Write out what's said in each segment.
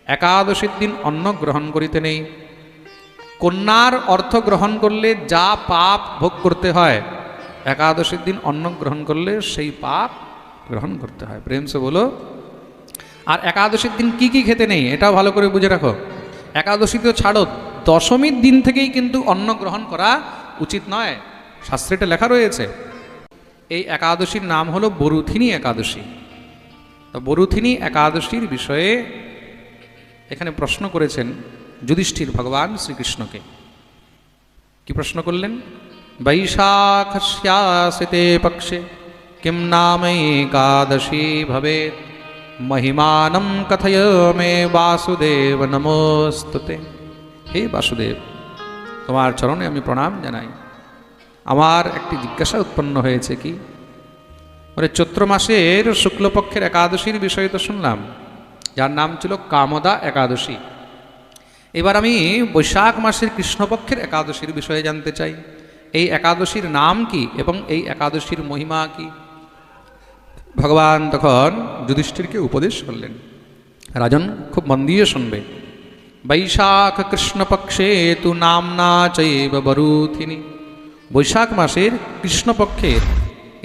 একাদশীর দিন অন্ন গ্রহণ করিতে নেই। কন্যার অর্থ গ্রহণ করলে যা পাপ ভোগ করতে হয়, একাদশীর দিন অন্ন গ্রহণ করলে সেই পাপ গ্রহণ করতে হয়। প্রেম সে বলো। আর একাদশীর দিন কি কি খেতে নেই এটাও ভালো করে বুঝে রাখো। একাদশী তো ছাড়ো, দশমীর দিন থেকেই কিন্তু অন্ন গ্রহণ করা উচিত নয়, শাস্ত্রে এটা লেখা রয়েছে। এই একাদশীর নাম হলো বরুথিনী একাদশী। তো বরুথিনী একাদশীর বিষয়ে এখানে প্রশ্ন করেছেন যুধিষ্ঠির ভগবান শ্রীকৃষ্ণকে। কি প্রশ্ন করলেন? বৈশাখস্যাসিতে পক্ষে কিম নাম একাদশী ভবেৎ, মহিমানম কথয় মে বাসুদেব নমস্তুতে। হে বাসুদেব, তোমার চরণে আমি প্রণাম জানাই। আমার একটি জিজ্ঞাসা উৎপন্ন হয়েছে। কি? মানে চৈত্র মাসের শুক্লপক্ষের একাদশীর বিষয়ে তো শুনলাম, যার নাম ছিল কামদা একাদশী। এবার আমি বৈশাখ মাসের কৃষ্ণপক্ষের একাদশীর বিষয়ে জানতে চাই। এই একাদশীর নাম কি এবং এই একাদশীর মহিমা কি? ভগবান তখন যুধিষ্ঠিরকে উপদেশ করলেন। রাজন খুব মন দিয়ে শুনবে। বৈশাখ কৃষ্ণপক্ষে তু নামনা চৈব বরুথিনী। বৈশাখ মাসের কৃষ্ণপক্ষের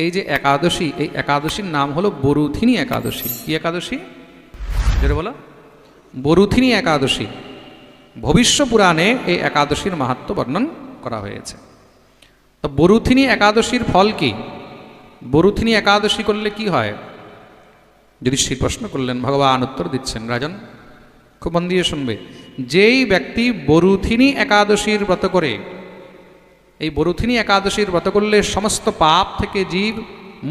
এই যে একাদশী, এই একাদশীর নাম হলো বরুথিনী একাদশী। কি একাদশী? যেটা বলো, বরুথিনী একাদশী। ভবিষ্য পুরাণে এই একাদশীর মাহাত্ম্য বর্ণন করা হয়েছে। তো বরুথিনী একাদশীর ফল কি? বরুথিনী একাদশী করলে কি হয়? যুধিষ্ঠির প্রশ্ন করলেন, ভগবান উত্তর দিচ্ছেন। রাজন খুব মন দিয়ে শুনবে। যেই ব্যক্তি বরুথিনী একাদশীর ব্রত করে, এই বরুথিনী একাদশীর ব্রত করলে সমস্ত পাপ থেকে জীব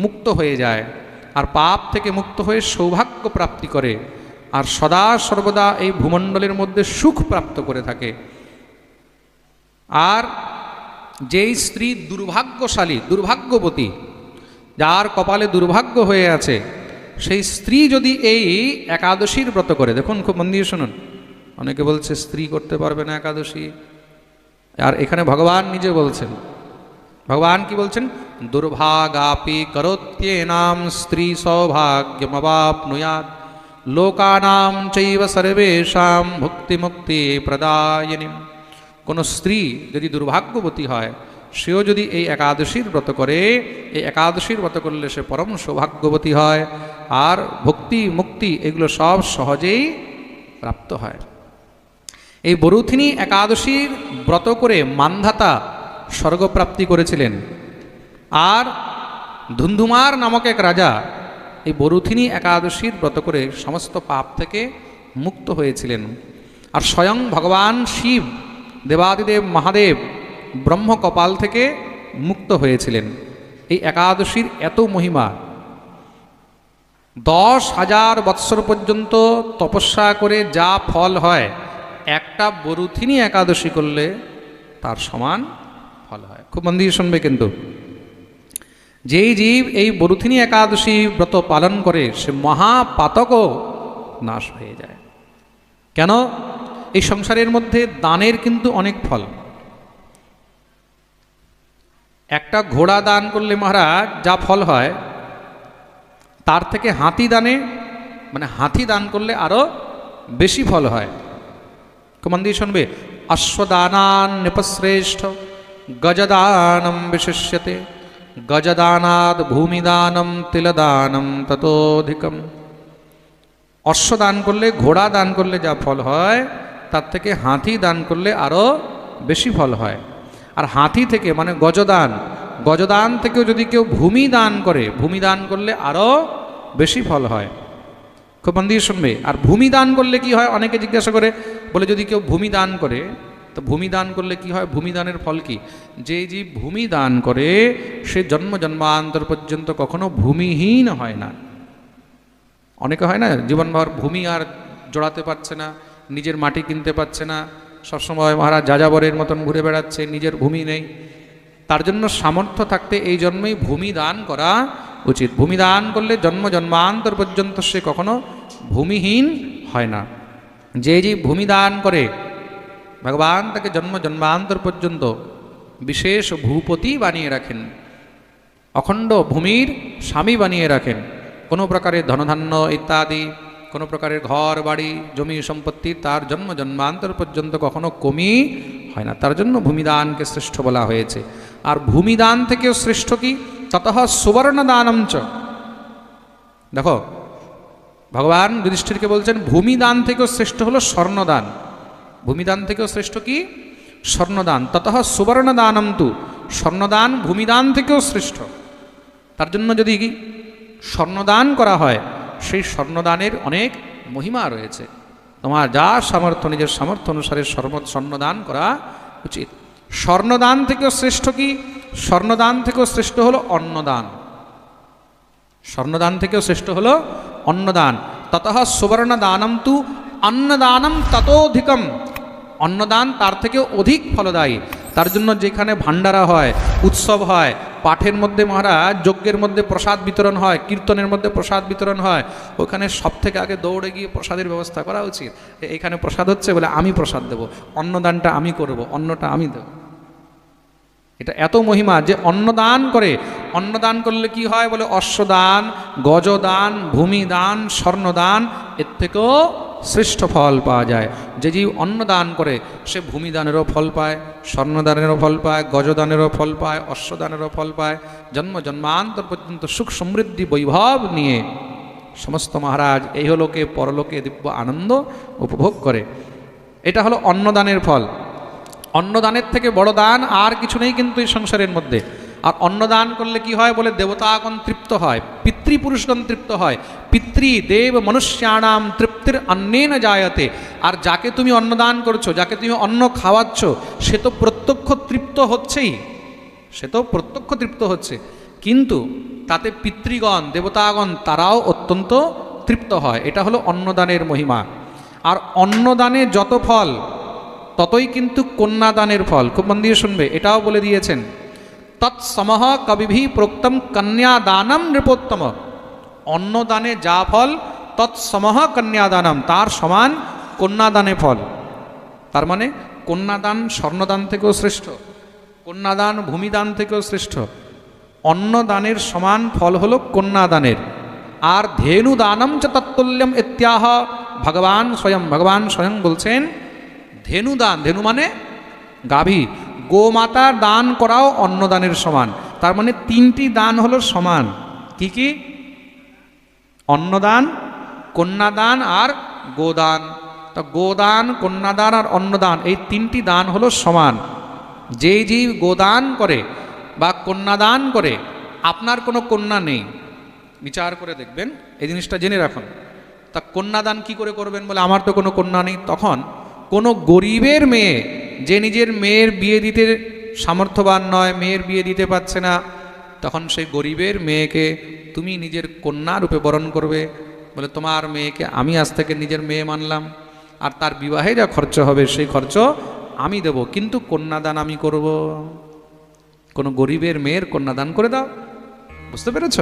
মুক্ত হয়ে যায়, আর পাপ থেকে মুক্ত হয়ে সৌভাগ্য প্রাপ্তি করে, আর সদা সর্বদা এই ভূমণ্ডলের মধ্যে সুখ প্রাপ্ত করে থাকে। আর যেই স্ত্রী দুর্ভাগ্যশালী, দুর্ভাগ্যবতী, যার কপালে দুর্ভাগ্য হয়ে আছে, সেই স্ত্রী যদি এই একাদশীর ব্রত করে, দেখুন খুব মন দিয়ে শুনুন। অনেকে বলছে স্ত্রী করতে পারবে না একাদশী, আর এখানে ভগবান নিজে বলছেন। ভগবান কি বলছেন? দুর্ভাগাপি করোত্যেনাম স্ত্রী সৌভাগ্যমবাপ্নুয়াৎ লোকানাম চৈব সর্বেষাম ভুক্তি মুক্তি প্রদায়িনীম। কোনো স্ত্রী যদি দুর্ভাগ্যবতী হয়, সেও যদি এই একাদশীর ব্রত করে, এই একাদশীর ব্রত করলে সে পরম সৌভাগ্যবতী হয়, আর ভক্তি মুক্তি এগুলো সব সহজেই প্রাপ্ত হয়। এই বরুথিনী একাদশীর ব্রত করে মান্ধাতা স্বর্গপ্রাপ্তি করেছিলেন। আর ধুন্ধুমার নামক এক রাজা এই বরুথিনী একাদশীর ব্রত করে সমস্ত পাপ থেকে মুক্ত হয়েছিলেন। আর স্বয়ং ভগবান শিব, দেবাদিদেব মহাদেব ব্রহ্ম কপাল থেকে মুক্ত হয়েছিলেন। এই একাদশীর এত মহিমা। 10,000 বৎসর পর্যন্ত তপস্যা করে যা ফল হয়, একটা বরুথিনী একাদশী করলে তার সমান ফল হয়। খুব মন দিয়ে শুনবে কিন্তু। যেই জীব এই বরুথিনী একাদশী ব্রত পালন করে, সে মহাপাতকও নাশ হয়ে যায়। কেন? এই সংসারের মধ্যে দানের কিন্তু অনেক ফল। একটা ঘোড়া দান করলে মহারাজ যা ফল হয়, তার থেকে হাতি দানে, মানে হাতি দান করলে আরো বেশি ফল হয়। মন দিয়ে শুনবে। অশ্বদানান নিপশ্রেষ্ঠ গজদানম বিশিষ্যতে গজদানাদ ভূমিদানম তিলদানম ততোধিকম। অশ্বদান করলে, ঘোড়া দান করলে যা ফল হয়, তার থেকে হাতি দান করলে আরো বেশি ফল হয়। আর হাতি থেকে মানে গজদান, গজদান থেকেও যদি কেউ ভূমি দান করে, ভূমি দান করলে আরো বেশি ফল হয়। খুব মন দিয়ে শুনবে। আর ভূমি দান করলে কি হয়? অনেকে জিজ্ঞাসা করে, বলে যদি কেউ ভূমি দান করে, তো ভূমি দান করলে কি হয়? ভূমি দানের ফল কি? যে জীব ভূমি দান করে, সে জন্ম জন্মান্তর পর্যন্ত কখনো ভূমিহীন হয় না। অনেকে হয় না, জীবনভর ভূমি আর জোড়াতে পারছে না, নিজের মাটি কিনতে পারছে না, সবসময় মহারাজ যাযাবরের মতন ঘুরে বেড়াচ্ছে, নিজের ভূমি নেই। তার জন্য সামর্থ্য থাকতে এই জন্মেই ভূমি দান করা উচিত। ভূমি দান করলে জন্ম জন্মান্তর পর্যন্ত সে কখনো ভূমিহীন হয় না। যে যে ভূমি দান করে, ভগবান তাকে জন্ম জন্মান্তর পর্যন্ত বিশেষ ভূপতি বানিয়ে রাখেন, অখণ্ড ভূমির স্বামী বানিয়ে রাখেন। কোনো প্রকারে ধনধান্য ইত্যাদি কোনো প্রকারের ঘর বাড়ি জমি সম্পত্তি তার জন্ম জন্মান্তর পর্যন্ত কখনো কমই হয় না, তার জন্য ভূমিদানকে শ্রেষ্ঠ বলা হয়েছে। আর ভূমিদান থেকেও শ্রেষ্ঠ কি? ততঃ সুবর্ণদানম চ। দেখো ভগবান যুধিষ্ঠিরকে বলছেন ভূমিদান থেকেও শ্রেষ্ঠ হলো স্বর্ণদান। ভূমিদান থেকেও শ্রেষ্ঠ কি? স্বর্ণদান। ততঃ সুবর্ণদানম তু, স্বর্ণদান ভূমিদান থেকেও শ্রেষ্ঠ। তার জন্য যদি স্বর্ণদান করা হয়, সেই স্বর্ণদানের অনেক মহিমা রয়েছে। তোমার যা সামর্থ্য, নিজের সামর্থ্য অনুসারে স্বর্ণদান করা উচিত। স্বর্ণদান থেকেও শ্রেষ্ঠ কি? স্বর্ণদান থেকেও শ্রেষ্ঠ হলো অন্নদান। স্বর্ণদান থেকেও শ্রেষ্ঠ হলো অন্নদান। ততঃ সুবর্ণদানম তু অন্নদানম ততোধিকম। অন্নদান তার থেকেও অধিক ফলদায়ী। তার জন্য যেখানে ভান্ডারা হয়, উৎসব হয়, পাঠের মধ্যে মহারাজ যজ্ঞের মধ্যে প্রসাদ বিতরণ হয়, কীর্তনের মধ্যে প্রসাদ বিতরণ হয়, ওখানে সব থেকে আগে দৌড়ে গিয়ে প্রসাদের ব্যবস্থা করা উচিত। এখানে প্রসাদ হচ্ছে বলে আমি প্রসাদ দেবো, অন্নদানটা আমি করব, অন্নটা আমি দেবো। এটা এত মহিমা যে অন্নদান করে। অন্নদান করলে কি হয় বলে অশ্বদান, গজদান, ভূমিদান, স্বর্ণদান এর থেকেও শ্রেষ্ঠ ফল পাওয়া যায়। যে জীব অন্নদান করে সে ভূমিদানেরও ফল পায়, স্বর্ণদানেরও ফল পায়, গজদানেরও ফল পায়, অশ্বদানেরও ফল পায়। জন্ম জন্মান্তর পর্যন্ত সুখ সমৃদ্ধি বৈভব নিয়ে সমস্ত মহারাজ এই লোকে পরলোকে দিব্য আনন্দ উপভোগ করে। এটা হলো অন্নদানের ফল। অন্নদানের থেকে বড় দান আর কিছু নেই কিন্তু এই সংসারের মধ্যে। আর অন্নদান করলে কি হয় বলে দেবতাগণ তৃপ্ত হয়, পিতৃপুরুষগণ তৃপ্ত হয়। পিতৃ দেব মনুষ্যানাম তৃপ্তির অন্নেন জায়তে। আর যাকে তুমি অন্নদান করছো, যাকে তুমি অন্ন খাওয়াচ্ছ, সে তো প্রত্যক্ষ তৃপ্ত হচ্ছেই, সে তো প্রত্যক্ষ তৃপ্ত হচ্ছে। কিন্তু তাতে পিতৃগণ দেবতাগণ তারাও অত্যন্ত তৃপ্ত হয়। এটা হলো অন্নদানের মহিমা। আর অন্নদানে যত ফল ততই কিন্তু কন্যাদানের ফল। খুব মন দিয়ে শুনবে, এটাও বলে দিয়েছেন তৎসমহ কবিভি প্রোক্তম কন্যাদানম নৃপোত্তম। অন্নদানে যা ফল তৎসমহ কন্যাদানম, তার সমান কন্যাদানে ফল। তার মানে কন্যাদান স্বর্ণদান থেকেও শ্রেষ্ঠ, কন্যাদান ভূমিদান থেকেও শ্রেষ্ঠ। অন্নদানের সমান ফল হলো কন্যাদানের। আর ধেনুদানম চ তত্তুল্যম ইত্যাহ ভগবান স্বয়ং। ভগবান স্বয়ং বলছেন ধেনুদান, ধেনু মানে গাভী, গোমাতার দান করাও অন্নদানের সমান। তার মানে তিনটি দান হলো সমান। কি কি? অন্নদান, কন্যাদান আর গোদান। তো গোদান, কন্যাদান আর অন্নদান এই তিনটি দান হলো সমান। যেই জীব গোদান করে বা কন্যাদান করে, আপনার কোনো কন্যা নেই, বিচার করে দেখবেন, এই জিনিসটা জেনে রাখুন। তা কন্যাদান কি করে করবেন বলে আমার তো কোনো কন্যা নেই। তখন কোনো গরিবের মেয়ে যে নিজের মেয়ের বিয়ে দিতে সামর্থ্যবান নয়, মেয়ের বিয়ে দিতে পারছে না, তখন সেই গরিবের মেয়েকে তুমি নিজের কন্যা রূপে বরণ করবে। বলে তোমার মেয়েকে আমি আজ থেকে নিজের মেয়ে মানলাম, আর তার বিবাহে যা খরচ হবে সেই খরচ আমি দেব, কিন্তু কন্যাদান আমি করব। কোনো গরিবের মেয়ের কন্যাদান করে দাও। বুঝতে পেরেছ?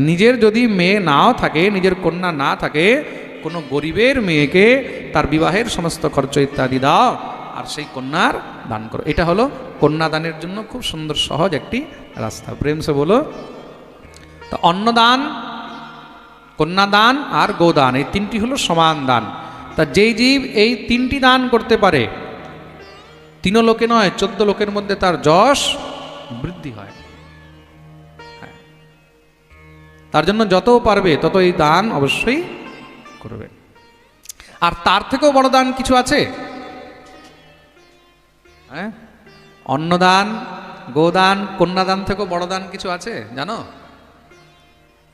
নিজের যদি মেয়ে নাও থাকে, নিজের কন্যা না থাকে, কোনো গরিবের মেয়েকে তার বিবাহের সমস্ত খরচ ইত্যাদি দাও, আর সেই কন্যার দান করো। এটা হলো কন্যাদানের জন্য খুব সুন্দর সহজ একটি রাস্তা। প্রেম সে বলো। তো অন্নদান, কন্যাদান আর গোদান এই তিনটি হলো সমান দান। তা যেই জীব এই তিনটি দান করতে পারে, 3 লোকে নয় 14 লোকের মধ্যে তার যশ বৃদ্ধি হয়। তার জন্য যত পারবে তত এই দান অবশ্যই করবে। আর তার থেকেও বড় দান কিছু আছে? হ্যাঁ, অন্নদান, গোদান, কন্যাদান থেকেও বড় দান কিছু আছে জানো?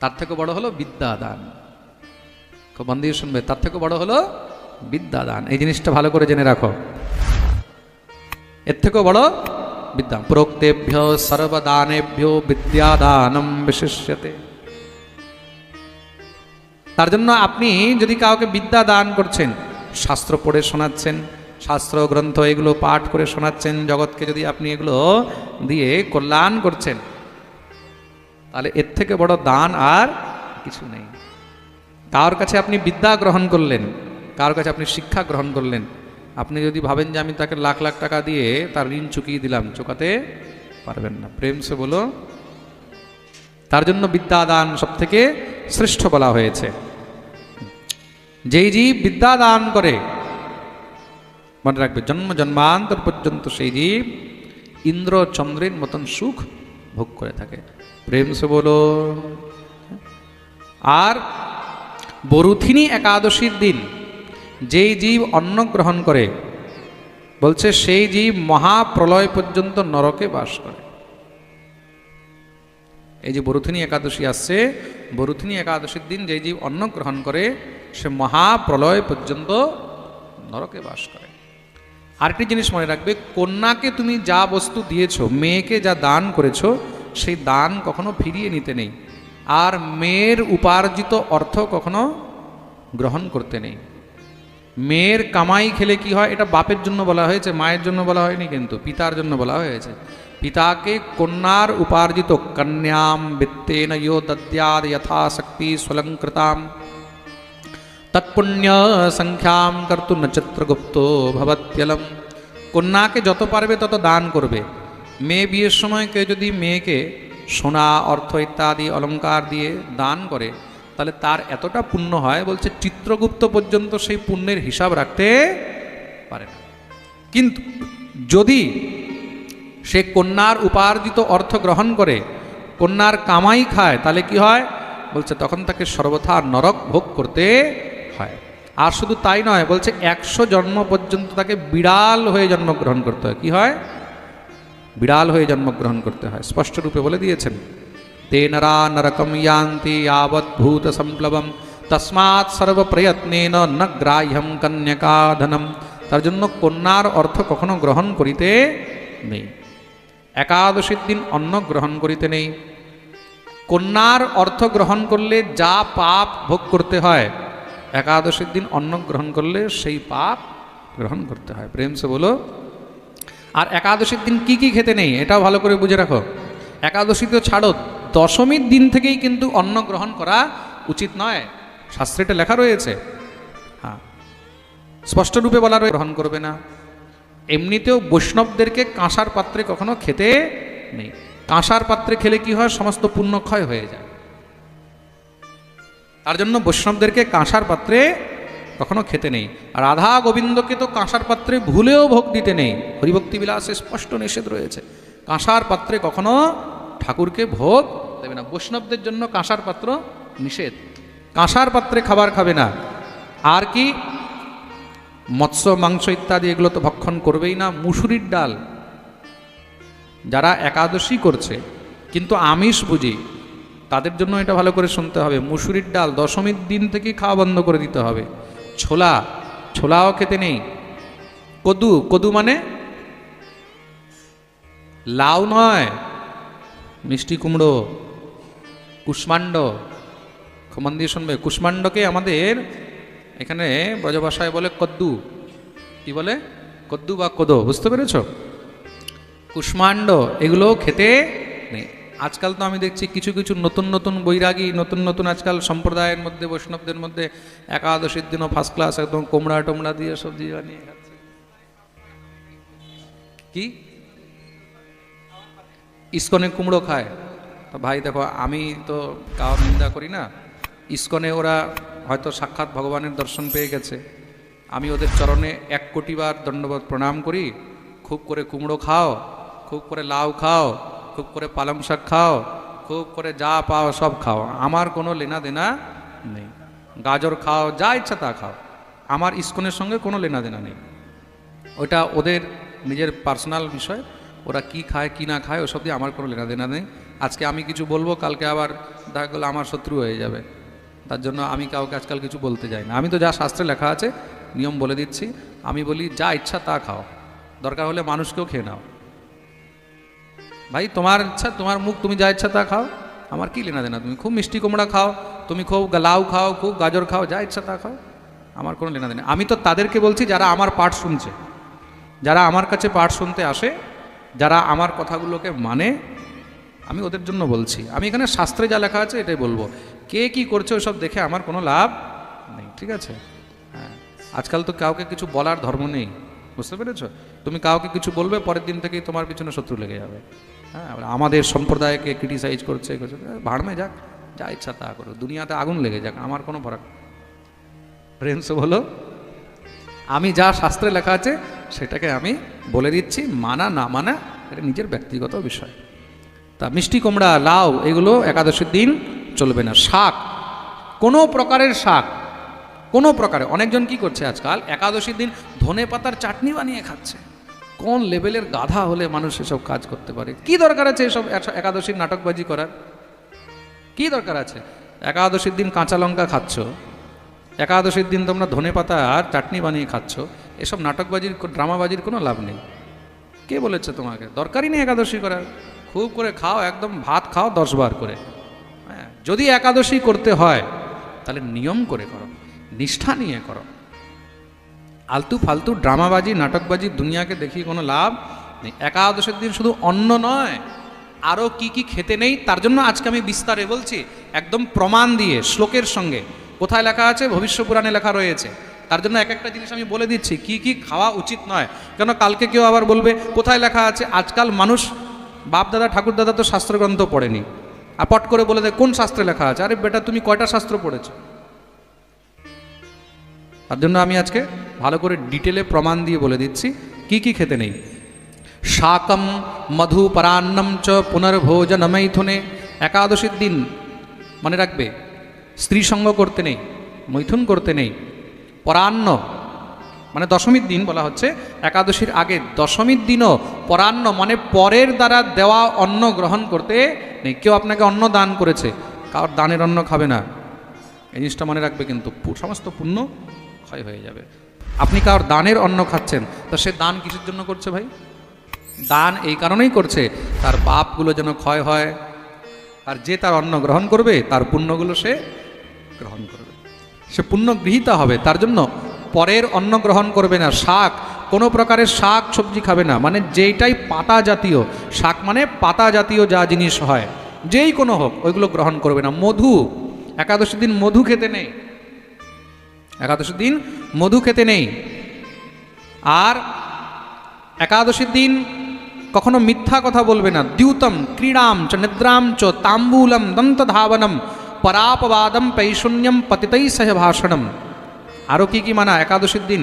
তার থেকে বড় হলো বিদ্যাদান। খুব মন দিয়ে শুনবে, তার থেকে বড় হলো বিদ্যাদান। এই জিনিসটা ভালো করে জেনে রাখো। এর থেকেও বড় বিদ্যা। প্রোক্তেভ্য সর্বদানেভ্য বিদ্যাদানম বিশিষ্যতে। তার জন্য আপনি যদি কাউকে বিদ্যা দান করছেন, শাস্ত্র পড়ে শোনাচ্ছেন, শাস্ত্র গ্রন্থ এগুলো পাঠ করে শোনাচ্ছেন, জগৎকে যদি আপনি এগুলো দিয়ে কল্যাণ করছেন, তাহলে এর থেকে বড় দান আর কিছু নেই। কার কাছে আপনি বিদ্যা গ্রহণ করলেন, কার কাছে আপনি শিক্ষা গ্রহণ করলেন, আপনি যদি ভাবেন যে আমি তাকে লাখ লাখ টাকা দিয়ে তার ঋণ চুকিয়ে দিলাম, চুকাতে পারবেন না। প্রেম সে বলো। তার জন্য বিদ্যাদান সব থেকে শ্রেষ্ঠ বলা হয়েছে। যেই জীব বিদ্যা দান করে, মনে রাখবে জন্ম জন্মান্তর পর্যন্ত সেই জীব ইন্দ্র চন্দ্রের মতন সুখ ভোগ করে থাকে। প্রেম সে বলো। আর বরুথিনী একাদশীর দিন যেই জীব অন্ন গ্রহণ করে, বলছে সেই জীব মহাপ্রলয় পর্যন্ত নরকে বাস করে। এই যে বরুথিনী একাদশী আসছে, বরুথিনী একাদশীর দিন যেই জীব অন্ন গ্রহণ করে সে মহাপ্রলয় পর্যন্ত নরকে বাস করে। আরেকটি জিনিস মনে রাখবে, কন্যাকে তুমি যা বস্তু দিয়েছো, মেয়েকে যা দান করেছো, সেই দান কখনো ফিরিয়ে নিতে নেই। আর মেয়ের উপার্জিত অর্থ কখনো গ্রহণ করতে নেই। মেয়ের কামাই খেলে কি হয়, এটা বাপের জন্য বলা হয়েছে, মায়ের জন্য বলা হয়নি, কিন্তু পিতার জন্য বলা হয়েছে। পিতাকে কন্যার উপার্জিত কন্যাম বিত্তেন ইয়ো দদ্যাদ যথাশক্তি স্বলঙ্কৃতাম তৎপুণ্য সংখ্যাম কর্তু নক্ষত্রগুপ্ত ভবত্যলম। কন্যাকে যত পারবে তত দান করবে। মেয়ে বিয়ের সময় কেউ যদি মেয়েকে সোনা, অর্থ ইত্যাদি অলঙ্কার দিয়ে দান করে, তাহলে তার এতটা পুণ্য হয়, বলছে চিত্রগুপ্ত পর্যন্ত সেই পুণ্যের হিসাব রাখতে পারে না। কিন্তু যদি সে কন্যার উপার্জিত অর্থ গ্রহণ করে, কন্যার কামাই খায়, তাহলে কি হয়, বলছে তখন তাকে সর্বথা নরক ভোগ করতে হয়। আর শুধু তাই নয়, বলছে 100 জন্ম পর্যন্ত তাকে বিড়াল হয়ে জন্মগ্রহণ করতে হয়। কি হয়? বিড়াল হয়ে জন্মগ্রহণ করতে হয়, স্পষ্ট রূপে বলে দিয়েছেন। তে নরা নরকম ইয়ান্তি यावৎ ভূত সম্প্লবম তস্মাৎ সর্বপ্রয়ত্নেন ন গ্রাহ্যম কন্যাকাধনম। তার জন্য কন্যার অর্থ কখনো গ্রহণ করিতে নেই। একাদশীর দিন অন্ন গ্রহণ করিতে নেই। কন্যার অর্থ গ্রহণ করলে যা পাপ ভোগ করতে হয়, একাদশীর দিন অন্ন গ্রহণ করলে সেই পাপ গ্রহণ করতে হয়। প্রেম সে বলো। আর একাদশীর দিন কি কি খেতে নেই, এটাও ভালো করে বুঝে রাখো। একাদশী তো ছাড়ো, দশমীর দিন থেকেই কিন্তু অন্ন গ্রহণ করা উচিত নয়, শাস্ত্রে এটা লেখা রয়েছে। হ্যাঁ, স্পষ্ট রূপে বলা রয়েছে, গ্রহণ করবে না। এমনিতেও বৈষ্ণবদেরকে কাঁসার পাত্রে কখনো খেতে নেই। কাঁসার পাত্রে খেলে কি হয়, সমস্ত পুণ্য ক্ষয় হয়ে যায়। তার জন্য বৈষ্ণবদেরকে কাঁসার পাত্রে কখনো খেতে নেই। আর রাধা গোবিন্দকে তো কাঁসার পাত্রে ভুলেও ভোগ দিতে নেই। হরিভক্তি বিলাসে স্পষ্ট নিষেধ রয়েছে, কাঁসার পাত্রে কখনো ঠাকুরকে ভোগ দেবে না। বৈষ্ণবদের জন্য কাঁসার পাত্র নিষেধ, কাঁসার পাত্রে খাবার খাবে না। আর কি, মৎস্য মাংস ইত্যাদি এগুলো তো ভক্ষণ করবেই না। মুসুরির ডাল, যারা একাদশী করছে কিন্তু আমিষ বুঝি, তাদের জন্য এটা ভালো করে শুনতে হবে। মুসুরির ডাল দশমীর দিন থেকে খাওয়া বন্ধ করে দিতে হবে। ছোলা, ছোলাও খেতে নেই। কদু, কদু মানে লাউ নয়, মিষ্টি কুমড়ো, কুষ্মাণ্ড। মন দিয়ে শুনবে, কুষ্মাণ্ডকে আমাদের এখানে ব্রজভাষায় বলে কদ্দু। কি বলে? কদ্দু বা কোদো, বুঝতে পেরেছ? কুষ্মাণ্ড এগুলো খেতে নেই। আজকাল তো আমি দেখছি কিছু কিছু নতুন নতুন বৈরাগী, নতুন নতুন আজকাল সম্প্রদায়ের মধ্যে, বৈষ্ণবদের মধ্যে একাদশীর দিনও ফার্স্ট ক্লাস একদম কোমড়া টোমড়া দিয়ে সবজি বানিয়ে খাচ্ছে। কি ইস্কনে কুমড়ো খায়? তো ভাই দেখো, আমি তো কারোর নিন্দা করি না। ইস্কনে ওরা হয়তো সাক্ষাৎ ভগবানের দর্শন পেয়ে গেছে। আমি ওদের চরণে 1 কোটি বার দণ্ডবোধ প্রণাম করি। খুব করে কুমড়ো খাও, খুব করে লাউ খাও, খুব করে পালং শাক খাও, খুব করে যা পাও সব খাও, আমার কোনো লেনা দেনা নেই। গাজর খাও, যা ইচ্ছা তা খাও, আমার ইস্কনের সঙ্গে কোনো লেনা দেনা নেই। ওটা ওদের নিজের পার্সোনাল বিষয়, ওরা কি খায় কি না খায় ওসব দিয়ে আমার কোনো লেনা দেনা নেই। আজকে আমি কিছু বলবো, কালকে আবার দেখা গেলো আমার শত্রু হয়ে যাবে। তার জন্য আমি কাউকে আজকাল কিছু বলতে যাই না। আমি তো যা শাস্ত্রে লেখা আছে নিয়ম বলে দিচ্ছি। আমি বলি যা ইচ্ছা তা খাও, দরকার হলে মানুষকেও খেয়ে নাও। ভাই তোমার ইচ্ছা, তোমার মুখ, তুমি যা ইচ্ছা তা খাও, আমার কি লেনা দেনা। তুমি খুব মিষ্টি কুমড়া খাও, তুমি খুব লাউ খাও, খুব গাজর খাও, যা ইচ্ছা তা খাও, আমার কোনো লেনা দেনা। আমি তো তাদেরকে বলছি যারা আমার পাঠ শুনছে, যারা আমার কাছে পাঠ শুনতে আসে, যারা আমার কথাগুলোকে মানে, আমি ওদের জন্য বলছি। আমি এখানে শাস্ত্রে যা লেখা আছে এটাই বলবো। কে কি করছে ওসব দেখে আমার কোনো লাভ নেই, ঠিক আছে? হ্যাঁ, আজকাল তো কাউকে কিছু বলার ধর্ম নেই, বুঝতে পেরেছ? তুমি কাউকে কিছু বলবে, পরের দিন থেকেই তোমার পিছনে শত্রু লেগে যাবে। হ্যাঁ, আমাদের সম্প্রদায়কে ক্রিটিসাইজ করছে, ভাড়মে যাক, যা ইচ্ছা তা করো, দুনিয়াতে আগুন লেগে যাক, আমার কোনো ফরক। প্রেম সে বলো। আমি যা শাস্ত্রে লেখা আছে সেটাকে আমি বলে দিচ্ছি, মানা না মানা এটা নিজের ব্যক্তিগত বিষয়। তা মিষ্টি কুমড়া, লাউ এগুলো একাদশীর দিন চলবে না। শাক, কোনো প্রকারের শাক, কোনো প্রকারে, অনেকজন কি করছে আজকাল একাদশীর দিন ধনে পাতার চাটনি বানিয়ে খাচ্ছে। কোন লেভেলের গাধা হলে মানুষ এসব কাজ করতে পারে? কি দরকার আছে এসব একাদশীর নাটকবাজি করার? কি দরকার আছে? একাদশীর দিন কাঁচা লঙ্কা খাচ্ছ, একাদশীর দিন তোমরা ধনে পাতা আর চাটনি বানিয়ে খাচ্ছ, এসব নাটকবাজির ড্রামাবাজির কোনো লাভ নেই। কে বলেছে তোমাকে? দরকারই নেই একাদশী করার। খুব করে খাও, একদম ভাত খাও 10 বার করে। হ্যাঁ, যদি একাদশী করতে হয় তাহলে নিয়ম করে করো, নিষ্ঠা নিয়ে করো। আলতু ফালতু ড্রামাবাজি নাটকবাজি দুনিয়াকে দেখিয়ে কোনো লাভ নেই। একাদশের দিন শুধু অন্ন নয়, আরও কি কি খেতে নেই তার জন্য আজকে আমি বিস্তারে বলছি, একদম প্রমাণ দিয়ে শ্লোকের সঙ্গে। কোথায় লেখা আছে? ভবিষ্য পুরাণে লেখা রয়েছে। তার জন্য এক একটা জিনিস আমি বলে দিচ্ছি কি কি খাওয়া উচিত নয়, কেন কালকে কেউ আবার বলবে কোথায় লেখা আছে। আজকাল মানুষ বাপ দাদা ঠাকুর দাদা তো শাস্ত্রগ্রন্থ পড়েনি, আর পট করে বলে দেয় কোন শাস্ত্রে লেখা আছে। আরে বেটা, তুমি কয়টা শাস্ত্র পড়েছো? তার জন্য আমি আজকে ভালো করে ডিটেলে প্রমাণ দিয়ে বলে দিচ্ছি কি কি খেতে নেই। শাকম মধু পরান্নম চ পুনর্ভোজন মৈথুনে। একাদশীর দিন মনে রাখবে, স্ত্রী সঙ্গ করতে নেই, মৈথুন করতে নেই। পরান্ন মানে দশমীর দিন বলা হচ্ছে, একাদশীর আগে দশমীর দিনও পরান্ন মানে পরের দ্বারা দেওয়া অন্ন গ্রহণ করতে নেই। কেউ আপনাকে অন্ন দান করেছে, কারোর দানের অন্ন খাবে না, এই জিনিসটা মনে রাখবে, কিন্তু সমস্ত পুণ্য ক্ষয় হয়ে যাবে। আপনি কারোর দানের অন্ন খাচ্ছেন, তা সে দান কিসের জন্য করছে ভাই? দান এই কারণেই করছে তার পাপগুলো যেন ক্ষয় হয়, আর যে তার অন্ন গ্রহণ করবে তার পুণ্যগুলো সে গ্রহণ করবে, সে পুণ্য গৃহীতা হবে। তার জন্য পরের অন্ন গ্রহণ করবে না। শাক, কোনো প্রকারের শাক সবজি খাবে না, মানে যেইটাই পাতা জাতীয়, শাক মানে পাতা জাতীয় যা জিনিস হয় যেই কোনো হোক ওইগুলো গ্রহণ করবে না। মধু, একাদশীর দিন মধু খেতে নেই, একাদশীর দিন মধু খেতে নেই। আর একাদশীর দিন কখনো মিথ্যা কথা বলবে না। দ্যুতম ক্রীড়াম চ নিদ্রাম চ তাম্বুলম দন্তধাবনম পরাপবাদম পৈশূন্যম পতিতৈ সহ ভাষণম। আরও কি কি মানা একাদশীর দিন?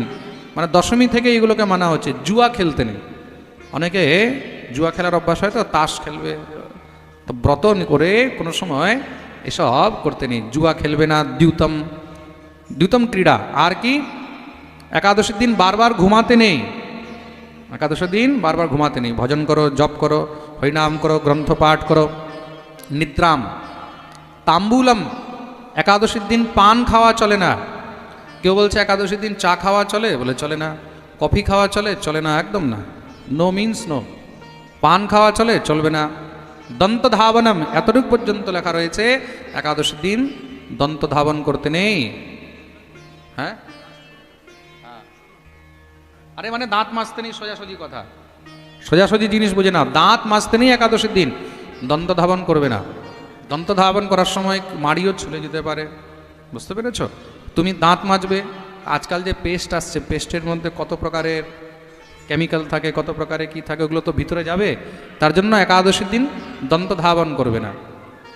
মানে দশমী থেকে এগুলোকে মানা হচ্ছে। জুয়া খেলতে নেই। অনেকে জুয়া খেলার অভ্যাস হয়, তো তাস খেলবে, তো ব্রত করে কোনো সময় এসব করতে নেই। জুয়া খেলবে না। দ্যুতম, দ্যুতম ক্রীড়া। আর কি? একাদশীর দিন বারবার ঘুমাতে নেই। একাদশীর দিন বারবার ঘুমাতে নেই। ভজন করো, জপ করো, হরিনাম করো, গ্রন্থ পাঠ করো। নিদ্রাম। তাম্বুলম, একাদশীর দিন পান খাওয়া চলে না। কেউ বলছে একাদশীর দিন চা খাওয়া চলে, বলে চলে না। কফি খাওয়া চলে, চলে না, একদম না, নো মিন্স নো। পান খাওয়া চলে, চলবে না। দন্ত ধাবনম, এতটুকু পর্যন্ত লেখা রয়েছে একাদশীর দিন দন্ত ধাবন করতে নেই। হ্যাঁ, আরে মানে দাঁত মাজতে নেই, সোজাসুজি কথা, সোজাসুজি জিনিস বুঝে না। দাঁত মাজতে নেই একাদশীর দিন, দন্ত ধাবন করবে না। দন্ত ধাবন করার সময় মাড়িও ছুলে যেতে পারে, বুঝতে পেরেছ? তুমি দাঁত মাজবে, আজকাল যে পেস্ট আসছে, পেস্টের মধ্যে কত প্রকারের কেমিক্যাল থাকে, কত প্রকারের কি থাকে, ওগুলো তো ভিতরে যাবে। তার জন্য একাদশীর দিন দন্ত ধাবন করবে না।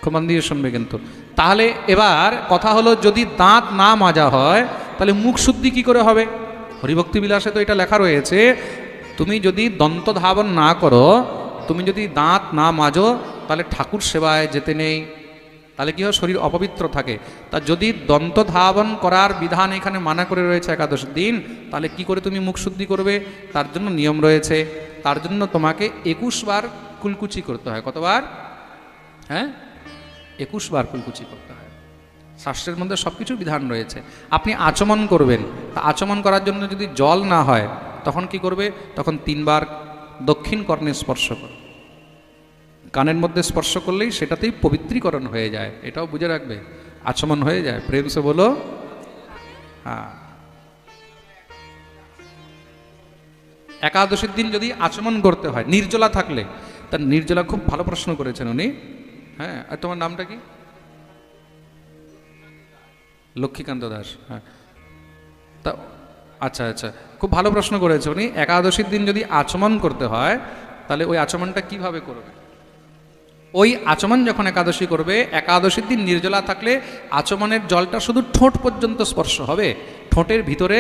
খুব মন দিয়ে শুনবে কিন্তু। তাহলে এবার কথা হলো, যদি দাঁত না মাজা হয় তাহলে মুখ শুদ্ধি কি করে হবে? হরিভক্তি বিলাসে তো এটা লেখা রয়েছে, তুমি যদি দন্ত ধাবন না করো, তুমি যদি দাঁত না মাজো, তাহলে ঠাকুর সেবায় যেতে নেই। তাহলে কি হয়? শরীর অপবিত্র থাকে। তা যদি দন্ত ধাবন করার বিধান এখানে মানা করে রয়েছে একাদশীর দিন, তাহলে কি করে তুমি মুখ শুদ্ধি করবে? তার জন্য নিয়ম রয়েছে। তার জন্য তোমাকে 21 বার কুলকুচি করতে হয়। কতবার? হ্যাঁ, 21 বার কুলকুচি করতে হয়। শাস্ত্রের মধ্যে সব কিছু বিধান রয়েছে। আপনি আচমন করবেন, তা আচমন করার জন্য যদি জল না হয় তখন কি করবে? তখন 3 বার দক্ষিণ কর্ণে স্পর্শ করবে। কানের মধ্যে স্পর্শ করলেই সেটাতেই পবিত্রীকরণ হয়ে যায়, এটাও বুঝে রাখবে। আচমন হয়ে যায়, প্রেম সে বলো। হ্যাঁ, একাদশীর দিন যদি আচমন করতে হয়, নির্জলা থাকলে, তার নির্জলা, খুব ভালো প্রশ্ন করেছেন উনি। হ্যাঁ, আর তোমার নামটা কি? লক্ষ্মীকান্ত দাস। হ্যাঁ, তা আচ্ছা আচ্ছা, খুব ভালো প্রশ্ন করেছে উনি। একাদশীর দিন যদি আচমন করতে হয় তাহলে ওই আচমনটা কিভাবে করবে? ওই আচমন যখন একাদশী করবে, একাদশীর দিন নির্জলা থাকলে আচমনের জলটা শুধু ঠোঁট পর্যন্ত স্পর্শ হবে, ঠোঁটের ভিতরে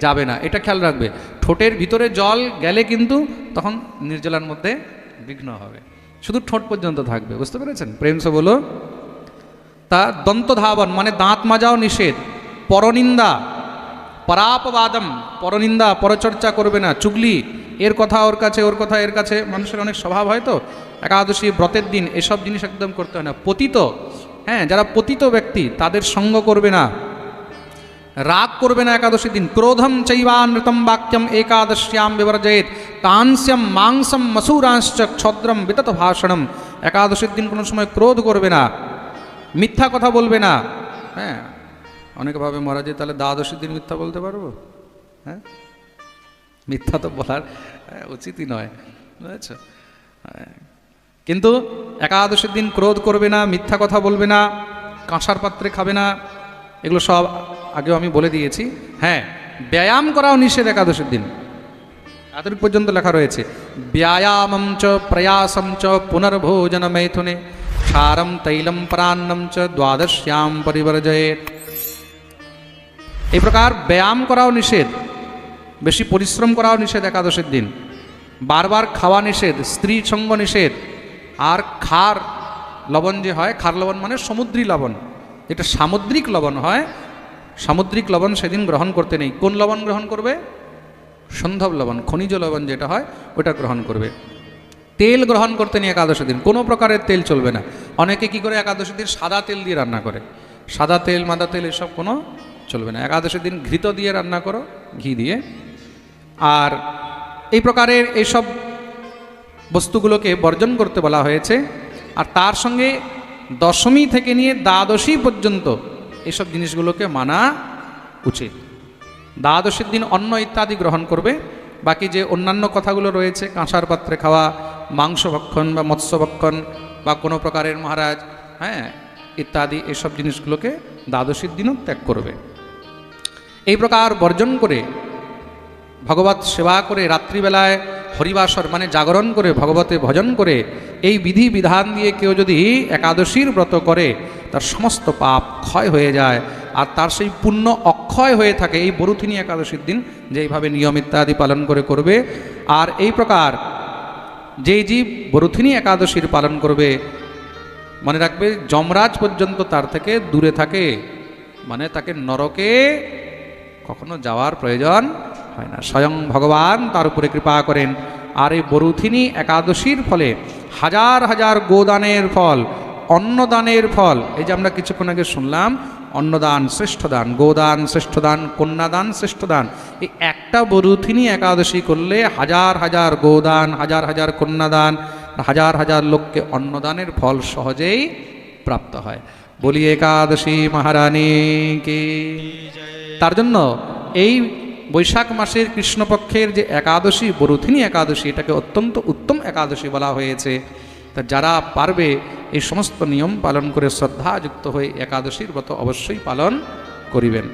যাবে না, এটা খেয়াল রাখবে। ঠোঁটের ভিতরে জল গেলে কিন্তু তখন নির্জলার মধ্যে বিঘ্ন হবে, শুধু ঠোঁট পর্যন্ত থাকবে। বুঝতে পেরেছেন? প্রেমসে বলো। তা দন্তধাবন মানে দাঁত মাজাও নিষেধ, পরনিন্দা, পরাপবাদম, পরনিন্দা পরচর্চা করবে না, চুগলি, এর কথা ওর কাছে, ওর কথা এর কাছে, মানুষের অনেক স্বভাব হয় তো, একাদশী ব্রতের দিন এসব জিনিস একদম করতে হয় না। পতিত, হ্যাঁ, যারা পতিত ব্যক্তি তাদের সঙ্গ করবে না, রাগ করবে না একাদশীর দিন। ক্রোধম চৈবানৃতম বাক্যম একাদশ্যাম বিবর্জয়েত, কাংস্যম মাংসম মসুরাংশ্চ ক্ষদ্রম বিতত ভাষণম, একাদশীর দিন কোনো সময় ক্রোধ করবে না, মিথ্যা কথা বলবে না। হ্যাঁ, অনেকে ভাবে মহারাজ তাহলে দ্বাদশীর দিন মিথ্যা বলতে পারবো? হ্যাঁ, মিথ্যা তো বলার উচিতই নয়, বুঝেছ? কিন্তু একাদশীর দিন ক্রোধ করবে না, মিথ্যা কথা বলবে না, কাঁসার পাত্রে খাবে না, এগুলো সব আগেও আমি বলে দিয়েছি। হ্যাঁ, ব্যায়াম করাও নিষেধ একাদশীর দিন, এতটুকু পর্যন্ত লেখা রয়েছে। ব্যায়ামম চ প্রয়াসম চ পুনর্ভোজন मैथुने क्षारम तैलम परान्नम च द्वादश्याम परिवर्जयेत। এই প্রকার ব্যায়াম করাও নিষেধ, বেশি পরিশ্রম করাও নিষেধ একাদশীর দিন, বারবার খাওয়া নিষেধ, স্ত্রী সঙ্গ নিষেধ। আর খার লবণ যে হয়, খার লবণ মানে সমুদ্রী লবণ, যেটা সামুদ্রিক লবণ হয়, সামুদ্রিক লবণ সেদিন গ্রহণ করতে নেই। কোন লবণ গ্রহণ করবে? সন্ধব লবণ, খনিজ লবণ যেটা হয় ওটা গ্রহণ করবে। তেল গ্রহণ করতে নেই একাদশী দিন, কোনো প্রকারের তেল চলবে না। অনেকে কি করে একাদশী দিন সাদা তেল দিয়ে রান্না করে, সাদা তেল মাদা তেল এসব কোনো চলবে না। একাদশী দিন ঘৃত দিয়ে রান্না করো, ঘি দিয়ে। আর এই প্রকারের এইসব বস্তুগুলোকে বর্জন করতে বলা হয়েছে। আর তার সঙ্গে দশমী থেকে নিয়ে দ্বাদশী পর্যন্ত এইসব জিনিসগুলোকে মানা উচিত। দ্বাদশীর দিন অন্ন ইত্যাদি গ্রহণ করবে, বাকি যে অন্যান্য কথাগুলো রয়েছে, কাঁসার পাত্রে খাওয়া, মাংস ভক্ষণ বা মৎস্য ভক্ষণ বা কোনো প্রকারের মহারাজ, হ্যাঁ, ইত্যাদি এসব জিনিসগুলোকে দ্বাদশীর দিনও ত্যাগ করবে। এই প্রকার বর্জন করে ভগবত সেবা করে, রাত্রিবেলায় হরিবাসর মানে জাগরণ করে ভগবতে ভজন করে, এই বিধি বিধান দিয়ে কেউ যদি একাদশীর ব্রত করে, তার সমস্ত পাপ ক্ষয় হয়ে যায়। আর তার সেই পুণ্য অক্ষয় হয়ে থাকে এই বরুথিনী একাদশীর দিন, যেইভাবে নিয়ম ইত্যাদি পালন করে করবে। আর এই প্রকার যেই জীব বরুথিনী একাদশীর পালন করবে, মনে রাখবে যমরাজ পর্যন্ত তার থেকে দূরে থাকে, মানে তাকে নরকে কখনো যাওয়ার প্রয়োজন হয় না, স্বয়ং ভগবান তার উপরে কৃপা করেন। আর এই বরুথিনী একাদশীর ফলে হাজার হাজার গোদানের ফল, অন্নদানের ফল, এই যে আমরা কিছুক্ষণ আগে শুনলাম, অন্নদান শ্রেষ্ঠ দান, গোদান শ্রেষ্ঠ দান, কন্যাদান শ্রেষ্ঠ দান। এই একটা বরুথিনী একাদশী করলে হাজার হাজার গোদান, হাজার হাজার কন্যাদান, হাজার হাজার লোককে অন্নদানের ফল সহজেই প্রাপ্ত হয়। বলি একাদশী মহারানী কি। তার জন্য এই বৈশাখ মাসের কৃষ্ণপক্ষের যে একাদশী, বরুথিনী একাদশী, এটাকে অত্যন্ত উত্তম একাদশী বলা হয়েছে। তা যারা পারবে এই সমস্ত নিয়ম পালন করে শ্রদ্ধাযুক্ত হয়ে একাদশীর ব্রত অবশ্যই পালন করিবেন।